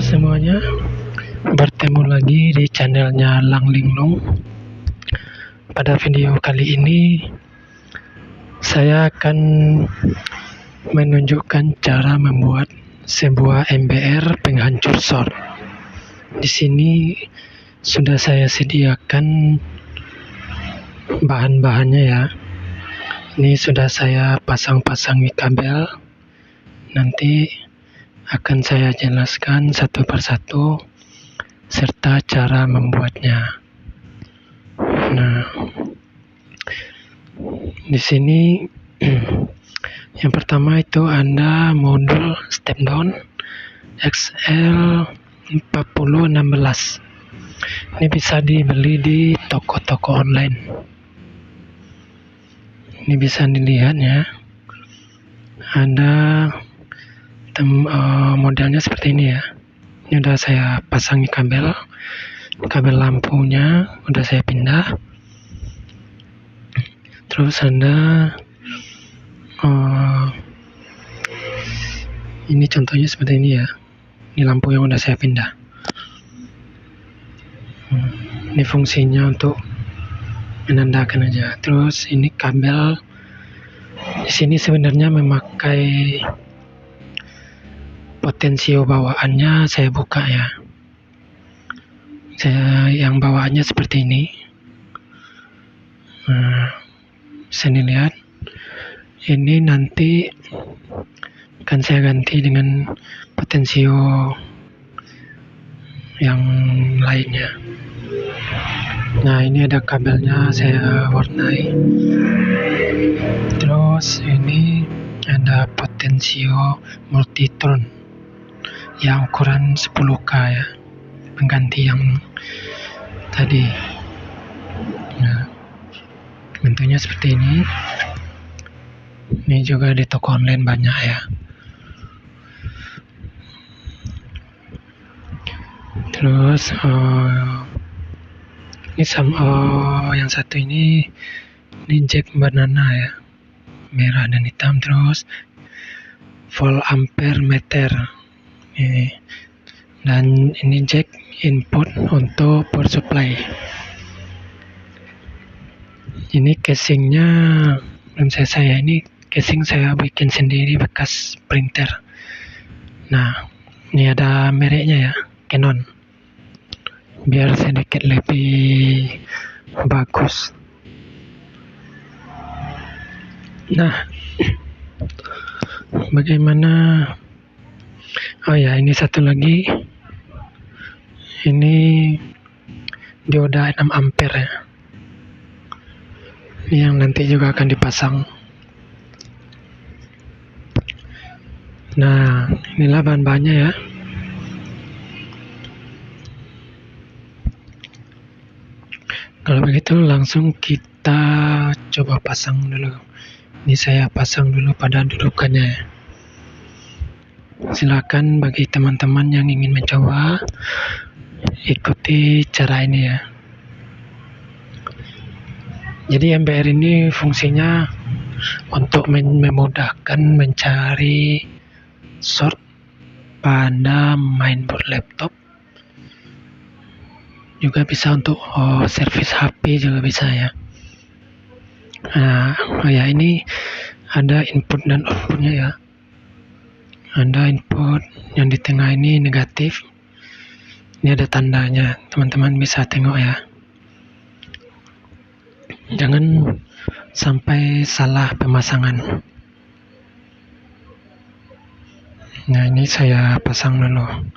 semuanya, bertemu lagi di channelnya Lang Linglung. Pada video kali ini saya akan menunjukkan cara membuat sebuah MBR penghancur short. Di sini sudah saya sediakan bahan-bahannya ya. Ini sudah saya pasang-pasangi kabel. Nanti akan saya jelaskan satu persatu serta cara membuatnya. Nah, di sini yang pertama itu ada modul step down XL4016. Ini bisa dibeli di toko-toko online. Ini bisa dilihat ya. Ada modelnya seperti ini ya. Ini udah saya pasangi kabel lampunya udah saya pindah. Terus ada ini contohnya seperti ini ya. Ini lampu yang udah saya pindah. Ini fungsinya untuk menandakan aja. Terus ini kabel. Di sini sebenarnya memakai potensio bawaannya saya buka ya. Saya yang bawaannya seperti ini. Bisa dilihat. Ini nanti akan saya ganti dengan potensio yang lainnya. Nah, ini ada kabelnya saya warnai. Terus ini ada potensio multitron yang ukuran 10K ya, pengganti yang tadi. Nah, bentuknya seperti ini. Ini juga di toko online banyak ya. Terus ini yang satu ini jack banana ya, merah dan hitam. Terus volt ampere meter ini. Dan ini jack input untuk power supply. Ini casingnya belum saya ini casing saya bikin sendiri bekas printer. Nah, ini ada mereknya ya, Canon, biar sedikit lebih bagus. Nah, bagaimana? Oh ya, ini satu lagi. Ini dioda 6 ampere ya. Ini yang nanti juga akan dipasang. Nah, inilah bahan-bahannya ya. Kalau begitu langsung kita coba pasang dulu. Ini saya pasang dulu pada dudukannya ya. Silakan bagi teman-teman yang ingin mencoba, ikuti cara ini ya. Jadi MBR ini fungsinya untuk memudahkan mencari short pada mainboard laptop. Juga bisa untuk servis HP juga bisa ya. Nah, ya ini ada input dan outputnya ya. Ada input yang di tengah ini negatif. Ini ada tandanya, teman-teman bisa tengok ya. Jangan sampai salah pemasangan. Nah, ini saya pasang dulu.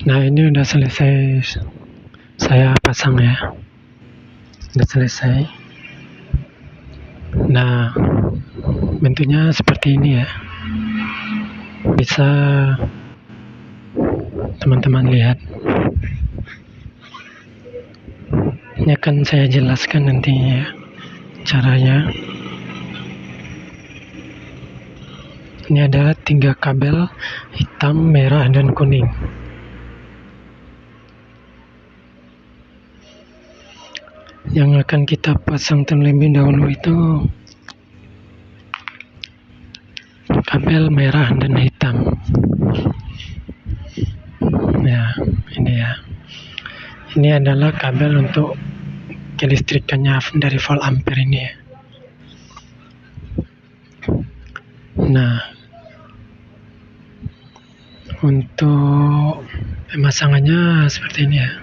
Nah, ini udah selesai saya pasang ya, udah selesai. Nah, bentuknya seperti ini ya, bisa teman-teman lihat. Ini akan saya jelaskan nantinya caranya. Ini ada 3 kabel, hitam, merah, dan kuning. Yang akan kita pasang terlebih dahulu itu kabel merah dan hitam. Ya, ini ya. Ini adalah kabel untuk kelistrikannya dari volt ampere ini ya. Nah, untuk pemasangannya seperti ini ya.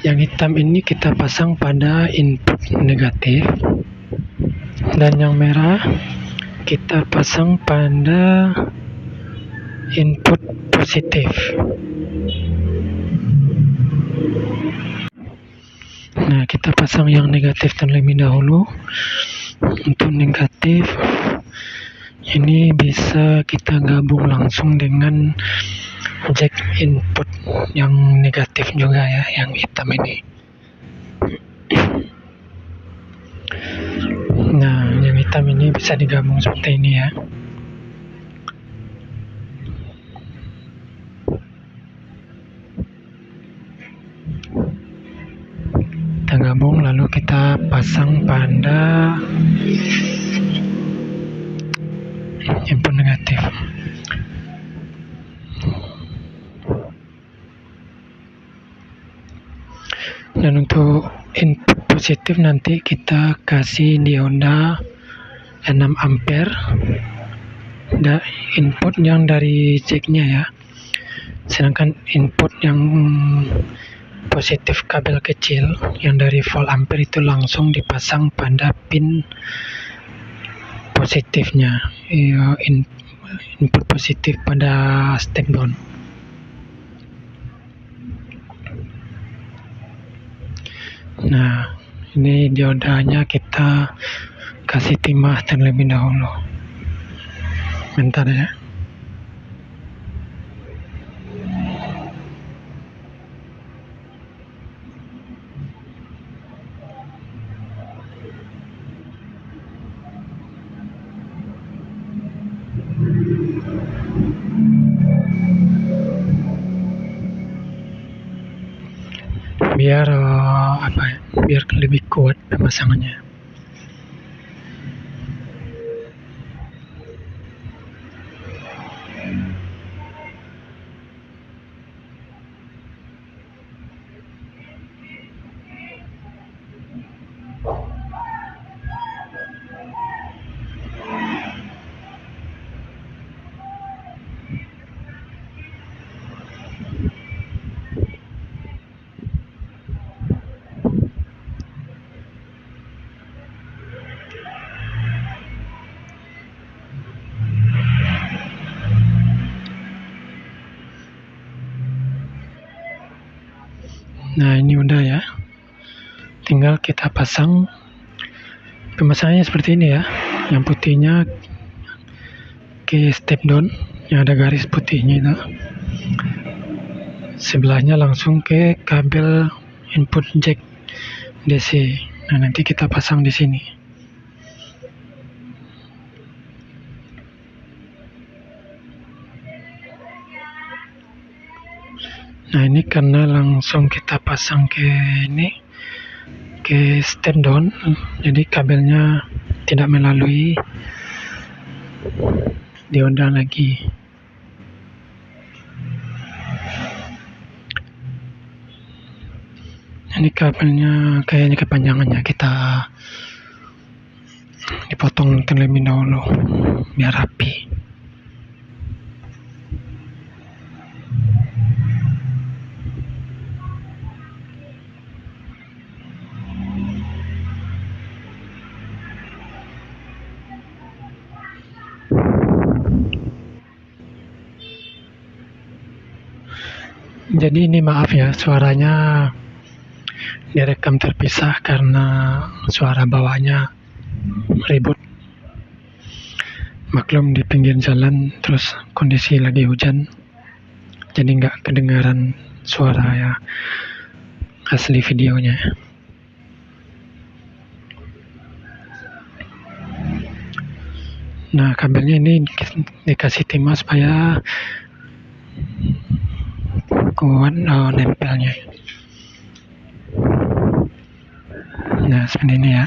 Yang hitam ini kita pasang pada input negatif, dan yang merah kita pasang pada input positif. Nah, kita pasang yang negatif terlebih dahulu. Untuk negatif ini bisa kita gabung langsung dengan jack input yang negatif juga ya, yang hitam ini. Nah, yang hitam ini bisa digabung seperti ini ya. Kita gabung lalu kita pasang pada input negatif. Dan untuk input positif nanti kita kasih dioda 6 ampere, dan input yang dari jacknya ya. Sedangkan input yang positif kabel kecil yang dari volt ampere itu langsung dipasang pada pin positifnya, ya, input positif pada step down. Nah, ini diodanya kita kasih timah terlebih dahulu. Bentar ya. Biar biar lebih kuat pemasangannya. Nah, ini udah ya, tinggal kita pasang. Pemasangannya seperti ini ya, yang putihnya ke step down yang ada garis putihnya itu, sebelahnya langsung ke kabel input jack DC. Nah, nanti kita pasang di sini. Nah, ini karena langsung kita pasang ke ini, ke step down, jadi kabelnya tidak melalui dioda lagi. Ini kabelnya kayaknya kepanjangannya, kita dipotong terlebih dahulu biar rapi. Jadi ini maaf ya, suaranya direkam terpisah karena suara bawahnya ribut. Maklum di pinggir jalan, terus kondisi lagi hujan, jadi nggak kedengaran suara ya asli videonya. Nah, kabelnya ini dikasih timah supaya kuat nempelnya. Nah, seperti ini ya.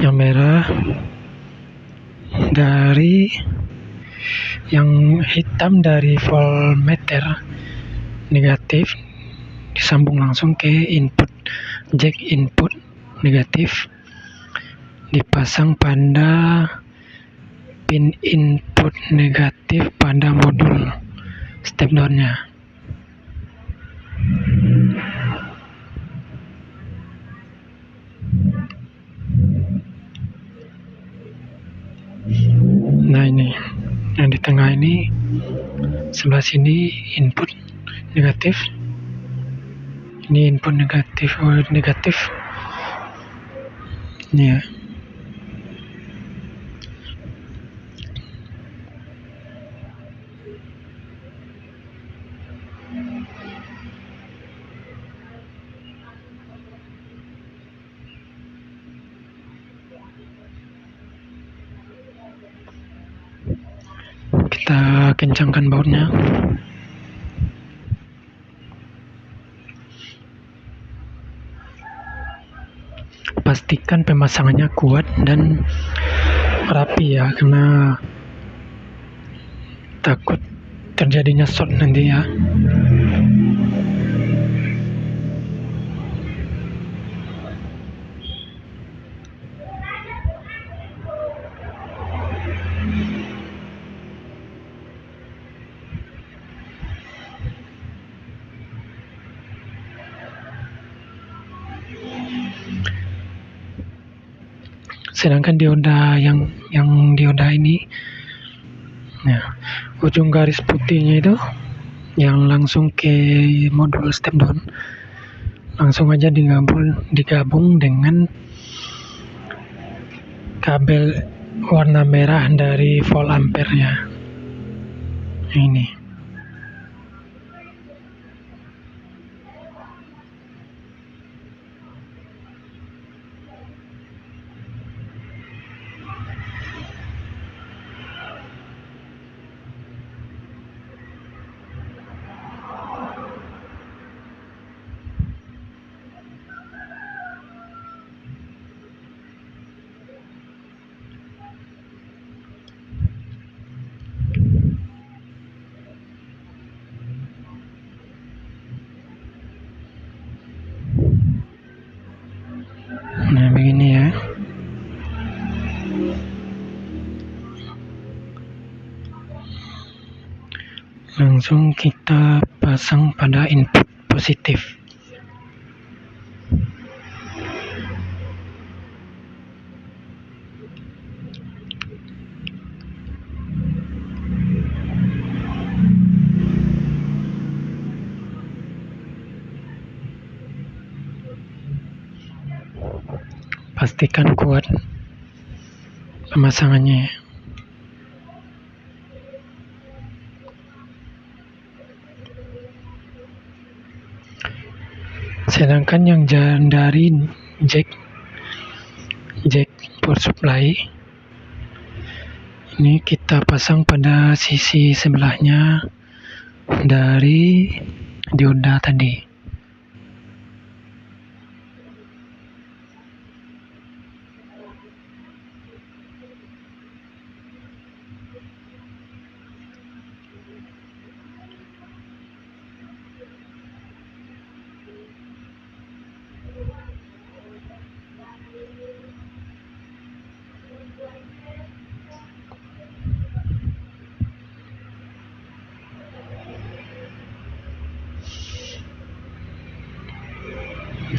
Yang merah dari yang hitam dari voltmeter negatif disambung langsung ke input, jack input negatif, dipasang pada pin input negatif pada modul step down-nya. Nah, ini yang di tengah ini, sebelah sini input negatif, ini input negatif, negatif ini ya. Kita kencangkan bautnya. Pastikan pemasangannya kuat dan rapi ya, karena takut terjadinya short nanti ya. Sedangkan dioda yang dioda ini, nah, ujung garis putihnya itu yang langsung ke modul step down, langsung aja digabung dengan kabel warna merah dari volt ampere-nya ini. Nah, begini ya. Langsung kita pasang pada input positif. Pastikan kuat pemasangannya. Sedangkan yang dari jack power supply ini kita pasang pada sisi sebelahnya dari dioda tadi.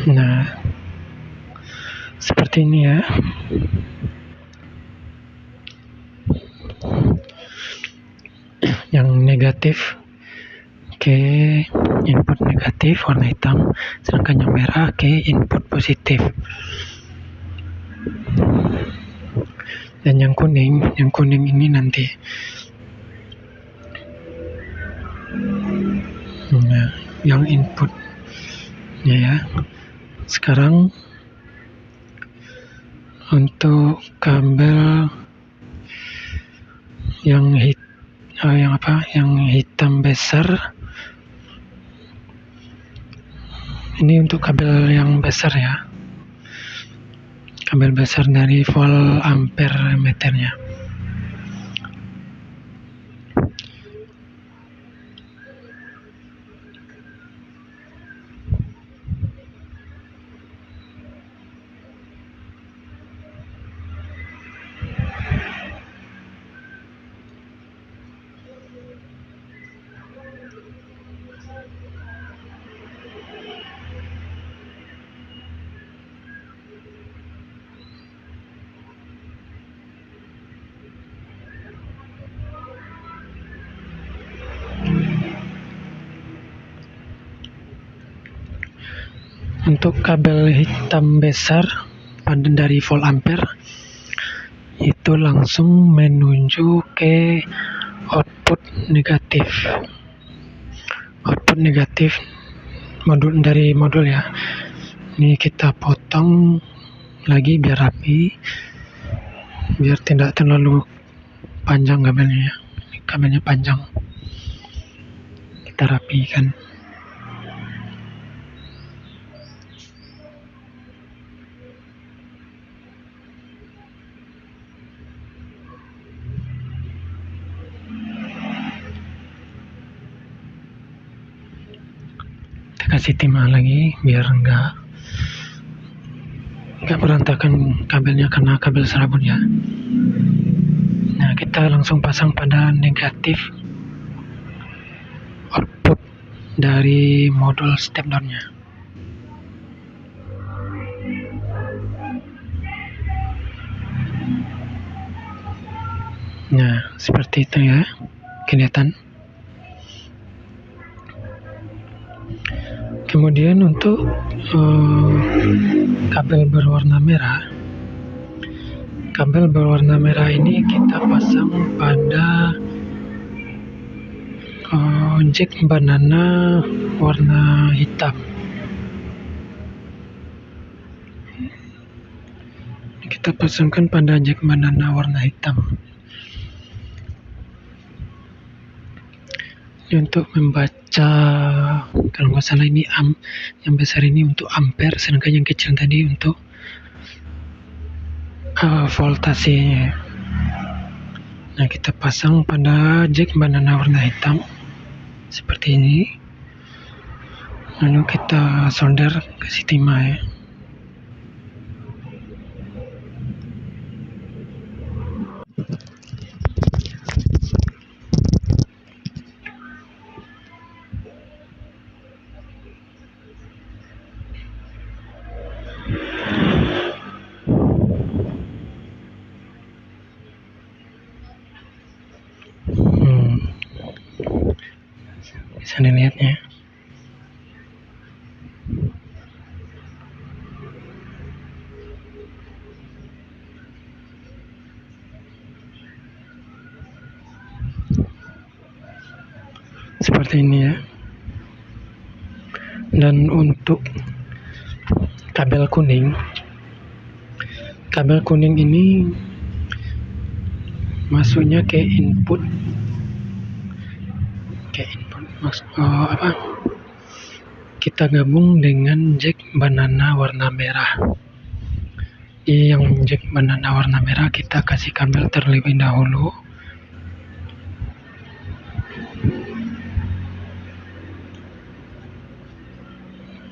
Nah, seperti ini ya. Yang negatif ke input negatif warna hitam, sedangkan yang merah ke input positif. Dan yang kuning ini nanti. Nah, yang inputnya ya. Sekarang untuk kabel yang hitam besar, ini untuk kabel yang besar ya, kabel besar dari volt ampere meternya. Untuk kabel hitam besar dari volt ampere itu langsung menuju ke output negatif modul ya. Ini kita potong lagi biar rapi, biar tidak terlalu panjang kabelnya ya. Kabelnya panjang, kita rapikan. Kasih timah lagi biar enggak berantakan kabelnya karena kabel serabut ya. Nah, kita langsung pasang pada negatif output dari modul step down-nya. Nah, seperti itu ya, kelihatan. Kemudian untuk kabel berwarna merah ini kita pasang pada jack banana warna hitam. Kita pasangkan pada jack banana warna hitam. Untuk membaca, kalau nggak salah ini yang besar ini untuk ampere, sedangkan yang kecil tadi untuk voltasenya. Nah, kita pasang pada jack banana warna hitam seperti ini, lalu kita solder, kasih timah ya. Bisa dilihatnya. Seperti ini ya. Dan untuk kabel kuning ini masuknya ke input kita gabung dengan jack banana warna merah. Yang jack banana warna merah kita kasih kabel terlebih dahulu.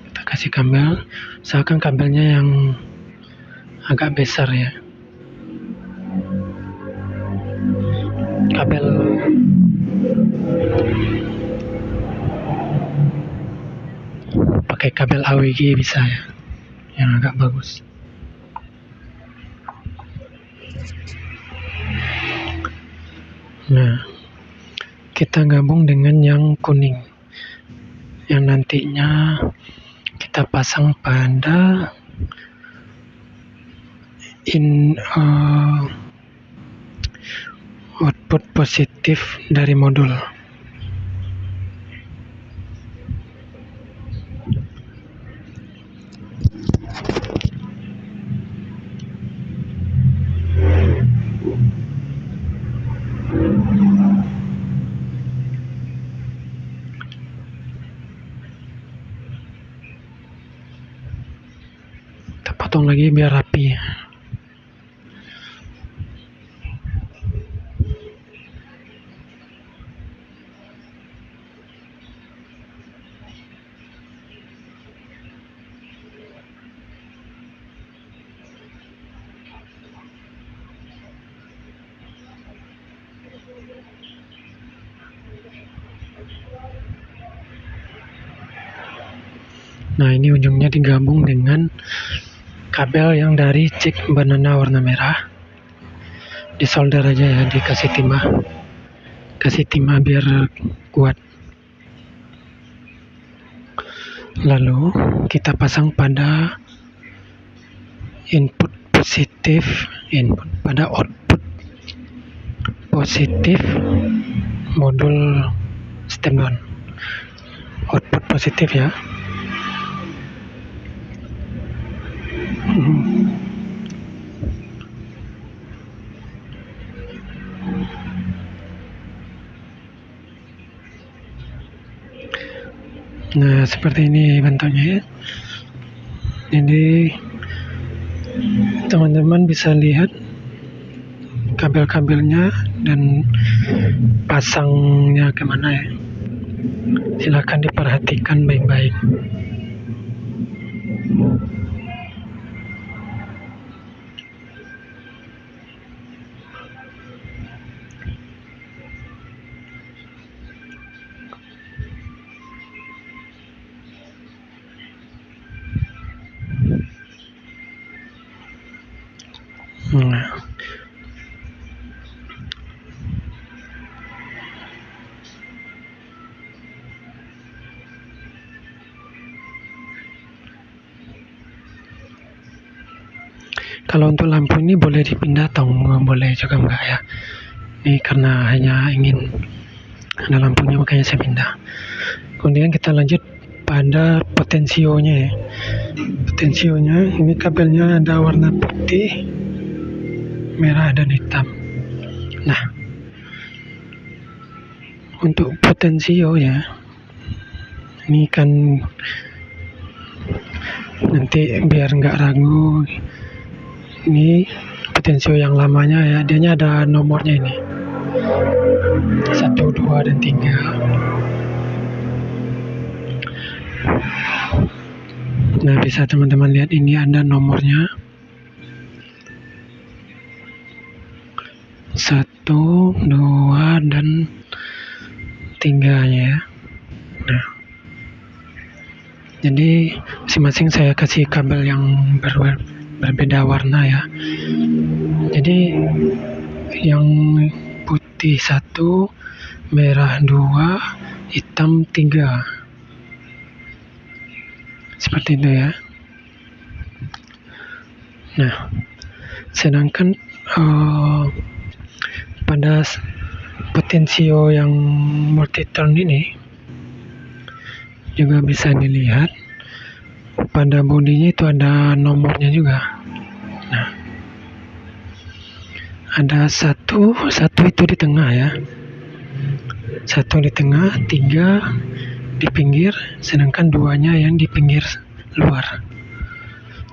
Kita kasih kabel, usahakan kabelnya yang agak besar ya. Kabel pakai kabel AWG bisa ya, yang agak bagus. Nah, kita gabung dengan yang kuning. yang nantinya kita pasang pada output positif dari modul. Kita potong lagi biar rapi. Nah, ini ujungnya digabung dengan kabel yang dari chip banana warna merah. Disolder aja ya, dikasih timah biar kuat. Lalu kita pasang pada output positif modul step down. Output positif ya. Nah, seperti ini bentuknya ya. Jadi teman-teman bisa lihat kabel-kabelnya dan pasangnya kemana ya. Silakan diperhatikan baik-baik. Nah, kalau untuk lampu ini boleh dipindah atau boleh juga enggak ya. Ini karena hanya ingin ada lampunya makanya saya pindah. Kemudian kita lanjut pada potensionya ya. Potensionya ini kabelnya ada warna putih, merah dan hitam. Nah, untuk potensio ya, ini kan nanti biar nggak ragu, ini potensio yang lamanya ya, dianya ada nomornya ini 1, 2 dan 3. Nah, bisa teman-teman lihat ini ada nomornya 1, 2 dan 3 ya. Nah, jadi masing-masing saya kasih kabel yang berbeda warna ya. Jadi yang putih 1, merah 2, hitam 3. Seperti itu ya. Nah, sedangkan pada potensio yang multi-turn ini juga bisa dilihat pada bodinya itu ada nomornya juga. Nah, ada satu itu di tengah ya, 1 di tengah, 3 di pinggir, sedangkan 2-nya yang di pinggir luar.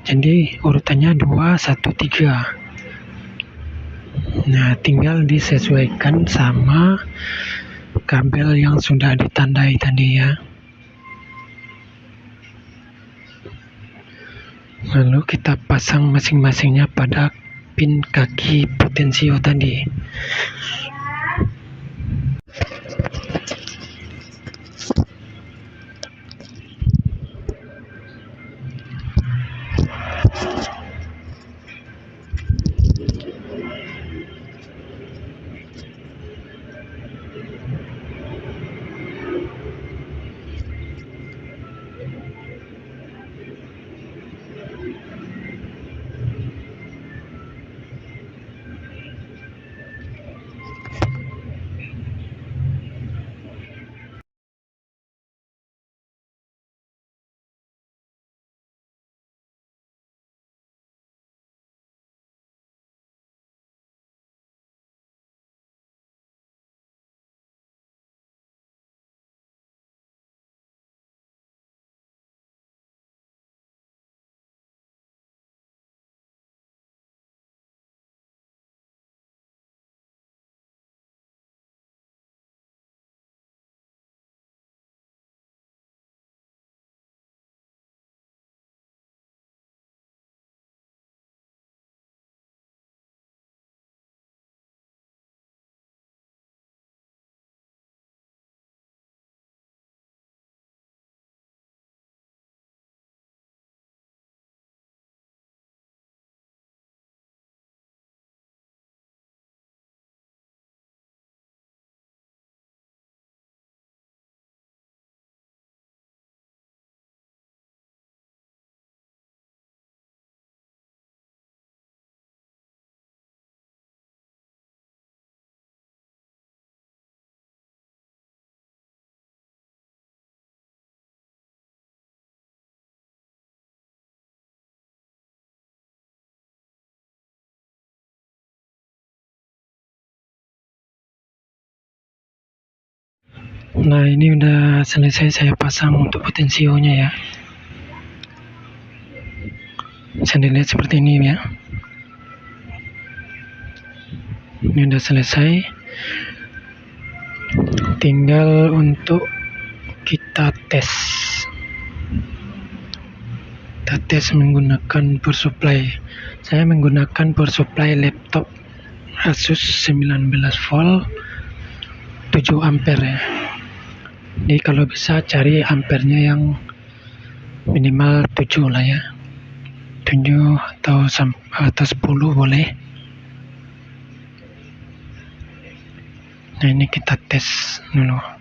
Jadi urutannya 2, 1, 3. Nah, tinggal disesuaikan sama kabel yang sudah ditandai tadi ya. Lalu kita pasang masing-masingnya pada pin kaki potensio tadi. Nah, ini udah selesai saya pasang untuk potensionya ya. Bisa dilihat seperti ini ya. Ini udah selesai. Tinggal untuk kita tes. Kita tes menggunakan power supply. Saya menggunakan power supply laptop Asus 19 volt 7 ampere ya. Jadi kalau bisa cari ampernya yang minimal 7 lah ya. 7 atau 10 boleh. Nah, ini kita tes dulu.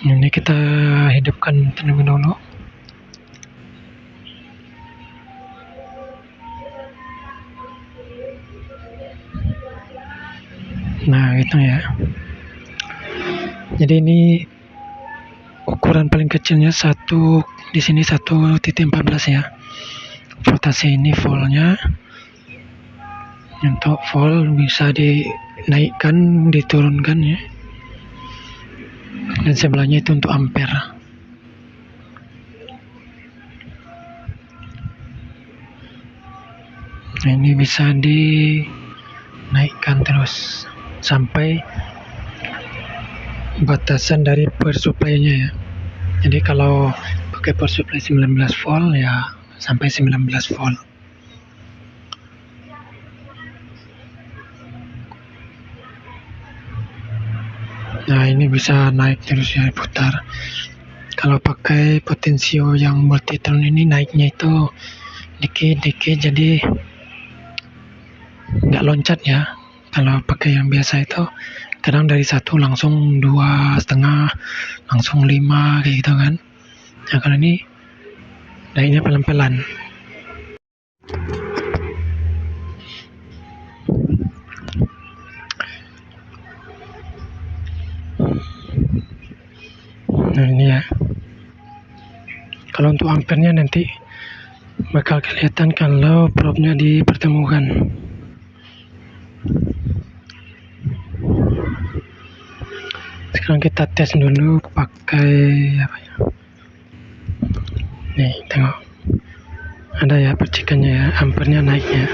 Ini kita hidupkan terlebih dahulu. Nah, gitu ya. Jadi ini ukuran paling kecilnya di sini 1.14 ya. Voltase ini voltnya. Untuk volt bisa dinaikkan, diturunkan ya. Dan sebelahnya itu untuk ampere. Nah, ini bisa dinaikkan terus sampai batasan dari power supply-nya ya. Jadi kalau pakai power supply 19 volt ya sampai 19 volt. Nah, ini bisa naik terus ya, putar. Kalau pakai potensio yang multitron ini naiknya itu dikit-dikit, jadi nggak loncat ya. Kalau pakai yang biasa itu kadang dari 1 langsung 2,5, langsung 5 kayak gitu kan. Nah, kalau ini naiknya pelan-pelan. Nah, ini ya. Kalau untuk ampernya nanti bakal kelihatan kalau probe-nya dipertemukan. Sekarang kita tes dulu pakai apa ya? Nih, tengok. Ada ya percikannya ya, ampernya naik ya.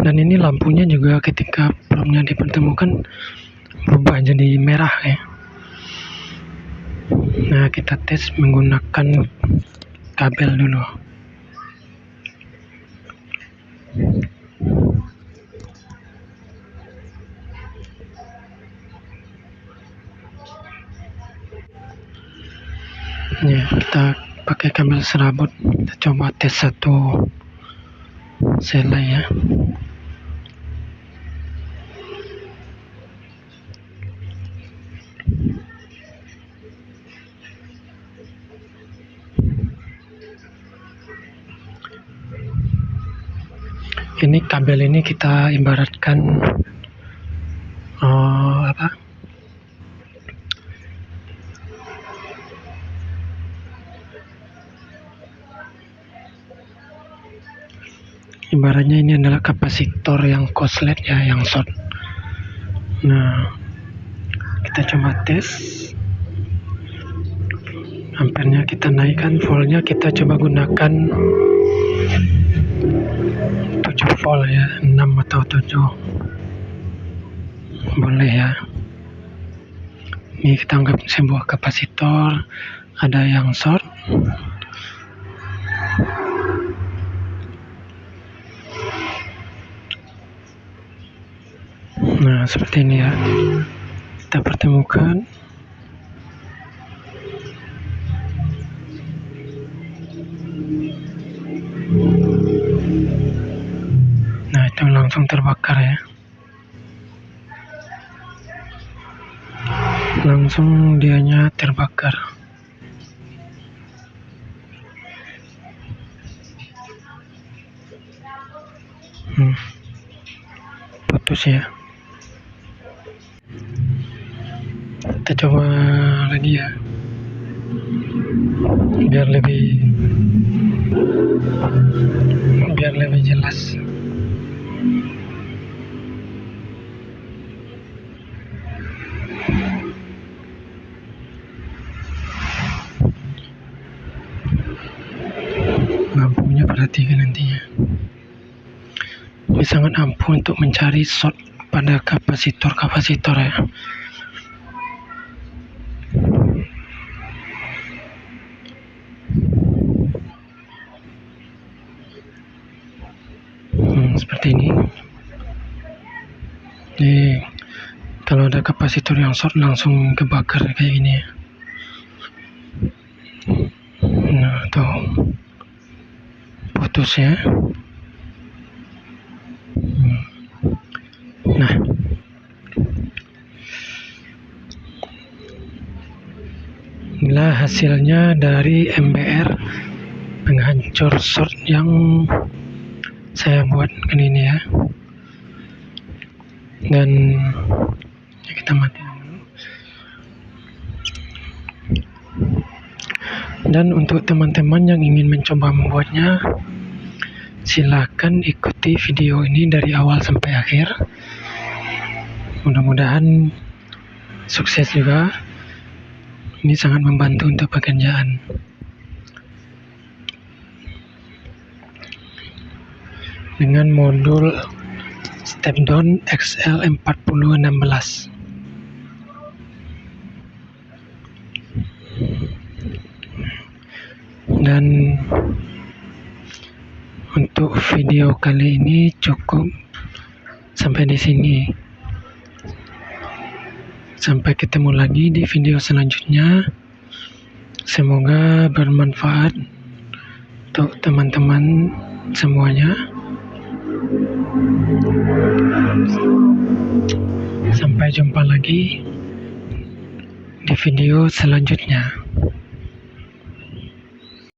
Dan ini lampunya juga ketika probe-nya dipertemukan berubah jadi merah ya. Nah, kita tes menggunakan kabel dulu. Ya, kita pakai kabel serabut. Kita coba tes satu selai ya. Ini kabel ini kita ibaratkan ibaratnya ini adalah kapasitor yang korslet ya, yang short. Nah, kita coba tes ampernya, kita naikkan, voltnya kita coba gunakan volt ya, 6 atau 7 boleh ya. Ini kita anggap sebuah kapasitor, ada yang short. Nah, seperti ini ya. Kita pertemukan. Nah, itu langsung terbakar ya. Langsung dianya terbakar. Putus ya. Kita coba lagi ya, biar lebih jelas. Lampunya perhatikan nantinya. Ini sangat ampuh untuk mencari short pada kapasitor ya. Seperti ini. Jadi kalau ada kapasitor yang short langsung kebakar kayak gini ya. Nah, tuh putus ya. Nah, inilah hasilnya dari MBR penghancur short yang saya buat ini ya. Dan ya, kita matikan dulu. Dan untuk teman-teman yang ingin mencoba membuatnya, silakan ikuti video ini dari awal sampai akhir. Mudah-mudahan sukses juga. Ini sangat membantu untuk pekerjaan. Dengan modul step down XL4016. Dan untuk video kali ini cukup sampai di sini. Sampai ketemu lagi di video selanjutnya. Semoga bermanfaat untuk teman-teman semuanya. Sampai jumpa lagi di video selanjutnya.